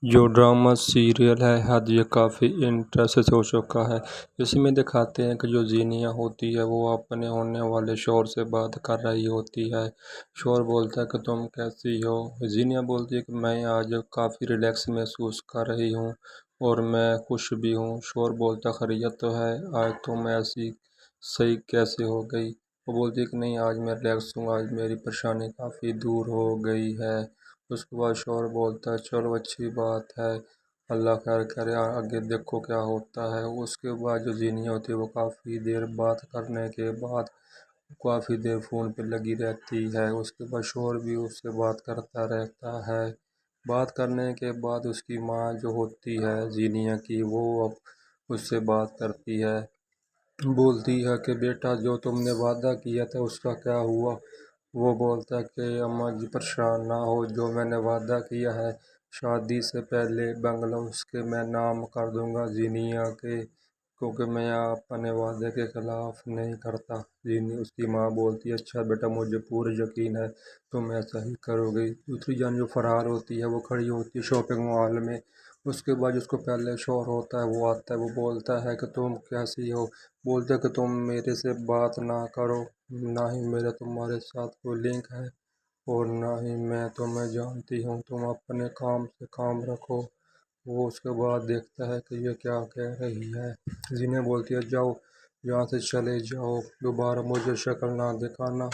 جو drama serial ہے حد یہ کافی انٹرسٹ ہو چکا ہے۔ اس میں دکھاتے ہیں کہ جو زینیہ ہوتی ہے وہ اپنے ہونے والے شوہر سے بات کر رہی ہوتی ہے۔ شوہر بولتا ہے کہ تم کیسی ہو؟ زینیہ بولتی ہے کہ میں آج کافی ریلیکس محسوس کر رہی ہوں اور میں خوش بھی ہوں۔ شوہر بولتا ہے خیریت تو ہے، آج تم ایسی صحیح کیسے ہو گئی؟ وہ بولتی ہے کہ نہیں، آج میں ریلیکس ہوں، آج میری پریشانی کافی دور ہو گئی ہے۔ اس کے بعد شوہر بولتا ہے چلو اچھی بات ہے، اللہ خیر کرے، آگے دیکھو کیا ہوتا ہے۔ اس کے بعد جو زینیہ ہوتی ہے وہ کافی دیر بات کرنے کے بعد کافی دیر فون پہ لگی رہتی ہے۔ اس کے بعد شوہر بھی اس سے بات کرتا رہتا ہے۔ بات کرنے کے بعد اس کی ماں جو ہوتی ہے زینیہ کی، وہ اب اس سے بات کرتی ہے، بولتی ہے کہ بیٹا جو تم نے وعدہ کیا تھا اس کا کیا ہوا؟ وہ بولتا ہے کہ اماں جی پریشان نہ ہو، جو میں نے وعدہ کیا ہے شادی سے پہلے بنگلہ اس کے میں نام کر دوں گا زینیہ کے، کیونکہ میں اپنے وعدے کے خلاف نہیں کرتا۔ اس کی ماں بولتی ہے اچھا بیٹا، مجھے پورا یقین ہے تم ایسا ہی کرو گی۔ دوسری جان جو فرحان ہوتی ہے وہ کھڑی ہوتی ہے شاپنگ مال میں۔ اس کے بعد اس کو پہلے شوہر ہوتا ہے وہ آتا ہے، وہ بولتا ہے کہ تم کیسی ہو؟ بولتا ہے کہ تم میرے سے بات نہ کرو، نہ ہی میرا تمہارے ساتھ کوئی لنک ہے اور نہ ہی میں تمہیں جانتی ہوں، تم اپنے کام سے کام رکھو۔ وہ اس کے بعد دیکھتا ہے کہ یہ کیا کہہ رہی ہے۔ زینب بولتی ہے جاؤ یہاں سے چلے جاؤ، دوبارہ مجھے شکل نہ دکھانا۔